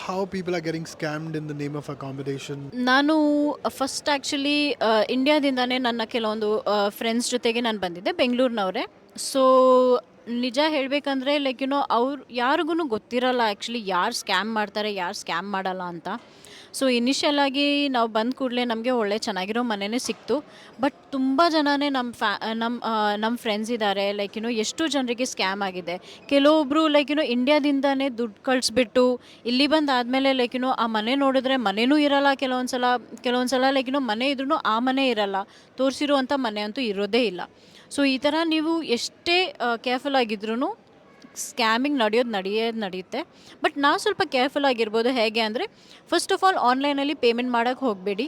how people are getting scammed in the name of accommodation? ನಾನು first actually ಇಂಡಿಯಾದಿಂದನೇ ನನ್ನ ಕೆಲವೊಂದು friends ಜೊತೆಗೆ ನಾನು ಬಂದಿದ್ದೆ, ಬೆಂಗಳೂರಿನವರೇ. ಸೊ ನಿಜ ಹೇಳಬೇಕಂದ್ರೆ ಲೈಕ್ ಅವ್ರು ಯಾರಿಗೂ ಗೊತ್ತಿರಲ್ಲ ಆ್ಯಕ್ಚುಲಿ ಯಾರು ಸ್ಕ್ಯಾಮ್ ಮಾಡ್ತಾರೆ, ಯಾರು ಸ್ಕ್ಯಾಮ್ ಮಾಡಲ್ಲ ಅಂತ. ಸೊ ಇನಿಷಿಯಲ್ ಆಗಿ ನಾವು ಬಂದ ಕೂಡಲೇ ನಮಗೆ ಒಳ್ಳೆ ಚೆನ್ನಾಗಿರೋ ಮನೆಯೇ ಸಿಕ್ತು. ಬಟ್ ತುಂಬ ಜನನೇ ನಮ್ಮ ಫ್ರೆಂಡ್ಸ್ ಇದ್ದಾರೆ, ಲೈಕ್ ಎಷ್ಟು ಜನರಿಗೆ ಸ್ಕ್ಯಾಮ್ ಆಗಿದೆ. ಕೆಲವೊಬ್ಬರು ಲೈಕ್ ಇಂಡಿಯಾದಿಂದನೇ ದುಡ್ಡು ಕಳಿಸ್ಬಿಟ್ಟು ಇಲ್ಲಿ ಬಂದಾದಮೇಲೆ ಲೈಕ್ ಆ ಮನೆ ನೋಡಿದ್ರೆ ಮನೆಯೂ ಇರಲ್ಲ, ಕೆಲವೊಂದು ಸಲ ಲೈಕ್ ಮನೆ ಇದ್ರೂ ಆ ಮನೆ ಇರಲ್ಲ, ತೋರಿಸಿರುವಂಥ ಮನೆ ಅಂತೂ ಇರೋದೇ ಇಲ್ಲ. ಸೊ ಈ ಥರ ನೀವು ಎಷ್ಟೇ ಕೇರ್ಫುಲ್ ಆಗಿದ್ರೂ ಸ್ಕ್ಯಾಮಿಂಗ್ ನಡೆಯುತ್ತೆ. ಬಟ್ ನಾವು ಸ್ವಲ್ಪ ಕೇರ್ಫುಲ್ ಆಗಿರ್ಬೋದು. ಹೇಗೆ ಅಂದರೆ, ಫಸ್ಟ್ ಆಫ್ ಆಲ್ ಆನ್ಲೈನಲ್ಲಿ ಪೇಮೆಂಟ್ ಮಾಡೋಕ್ಕೆ ಹೋಗಬೇಡಿ.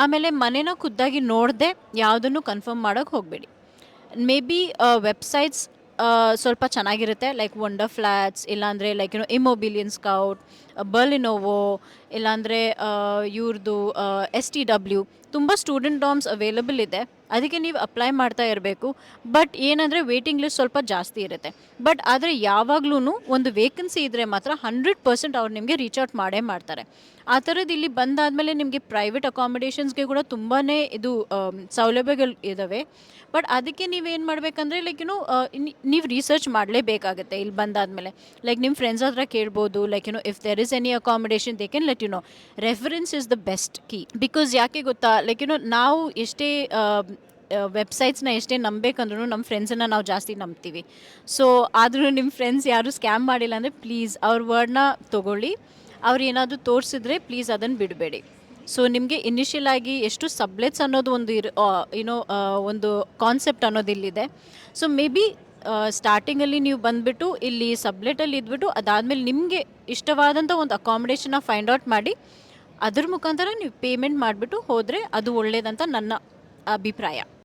ಆಮೇಲೆ ಮನೇನ ಖುದ್ದಾಗಿ ನೋಡದೆ ಯಾವುದನ್ನು ಕನ್ಫರ್ಮ್ ಮಾಡೋಕ್ಕೆ ಹೋಗಬೇಡಿ. ಮೇ ಬಿ ವೆಬ್ಸೈಟ್ಸ್ ಸ್ವಲ್ಪ ಚೆನ್ನಾಗಿರುತ್ತೆ, ಲೈಕ್ ವಂಡರ್ ಫ್ಲ್ಯಾಟ್ಸ್, ಇಲ್ಲಾಂದರೆ ಲೈಕ್ ಇಮೊಬಿಲಿಯನ್ ಸ್ಕೌಟ್, ಬರ್ಲಿನೋವೋ, ಇಲ್ಲಾಂದರೆ ಇವ್ರದ್ದು STW. ತುಂಬ ಸ್ಟೂಡೆಂಟ್ ಡಾಮ್ಸ್ ಅವೈಲಬಲ್ ಇದೆ, ಅದಕ್ಕೆ ನೀವು ಅಪ್ಲೈ ಮಾಡ್ತಾ ಇರಬೇಕು. ಬಟ್ ಏನಂದರೆ ವೇಟಿಂಗ್ ಲಿಸ್ಟ್ ಸ್ವಲ್ಪ ಜಾಸ್ತಿ ಇರುತ್ತೆ. ಬಟ್ ಆದರೆ ಯಾವಾಗ್ಲೂ ಒಂದು ವೇಕೆನ್ಸಿ ಇದ್ದರೆ ಮಾತ್ರ 100% ಅವ್ರು ನಿಮಗೆ ರೀಚ್ ಔಟ್ ಮಾಡೇ ಮಾಡ್ತಾರೆ. ಆ ಥರದ್ದು ಇಲ್ಲಿ ಬಂದಾದಮೇಲೆ ನಿಮಗೆ ಪ್ರೈವೇಟ್ ಅಕಾಮಿಡೇಷನ್ಸ್ಗೆ ಕೂಡ ತುಂಬಾ ಇದು ಸೌಲಭ್ಯಗಳು ಇದ್ದಾವೆ. ಬಟ್ ಅದಕ್ಕೆ ನೀವೇನು ಮಾಡಬೇಕಂದ್ರೆ ಲೈಕ್ ನೀವು ರಿಸರ್ಚ್ ಮಾಡಲೇಬೇಕಾಗುತ್ತೆ ಇಲ್ಲಿ ಬಂದಾದಮೇಲೆ. ಲೈಕ್ ನಿಮ್ಮ ಫ್ರೆಂಡ್ಸ್ ಹತ್ರ ಕೇಳ್ಬೋದು, like if there is any accommodation they can let reference is the best key. Because ಯಾಕೆ ಗೊತ್ತಾ, ಲೈಕ್ ನಾವು ಎಷ್ಟೇ ವೆಬ್ಸೈಟ್ಸ್ನ ಎಷ್ಟೇ ನಂಬೇಕಂದ್ರೂ ನಮ್ಮ ಫ್ರೆಂಡ್ಸನ್ನು ನಾವು ಜಾಸ್ತಿ ನಂಬ್ತೀವಿ. ಸೊ ಆದರೂ ನಿಮ್ಮ ಫ್ರೆಂಡ್ಸ್ ಯಾರು ಸ್ಕ್ಯಾಮ್ ಮಾಡಿಲ್ಲ ಅಂದರೆ ಪ್ಲೀಸ್ ಅವ್ರ ವರ್ಡ್ನ ತೊಗೊಳ್ಳಿ. ಅವ್ರು ಏನಾದರೂ ತೋರಿಸಿದ್ರೆ ಪ್ಲೀಸ್ ಅದನ್ನು ಬಿಡಬೇಡಿ. ಸೊ ನಿಮಗೆ ಇನಿಷಿಯಲ್ ಆಗಿ ಎಷ್ಟು ಸಬ್ಲೆಟ್ಸ್ ಅನ್ನೋದು ಒಂದು ಕಾನ್ಸೆಪ್ಟ್ ಅನ್ನೋದು ಇಲ್ಲಿದೆ. ಸೊ ಮೇ ಬಿ ಸ್ಟಾರ್ಟಿಂಗಲ್ಲಿ ನೀವು ಬಂದುಬಿಟ್ಟು ಇಲ್ಲಿ ಸಬ್ಲೆಟಲ್ಲಿ ಇದ್ಬಿಟ್ಟು ಅದಾದಮೇಲೆ ನಿಮಗೆ ಇಷ್ಟವಾದಂಥ ಒಂದು ಅಕಾಮಿಡೇಷನ್ನ ಫೈಂಡ್ ಔಟ್ ಮಾಡಿ ಅದ್ರ ಮುಖಾಂತರ ನೀವು ಪೇಮೆಂಟ್ ಮಾಡಿಬಿಟ್ಟು ಹೋದರೆ ಅದು ಒಳ್ಳೆಯದಂತ ನನ್ನ ಅಭಿಪ್ರಾಯ.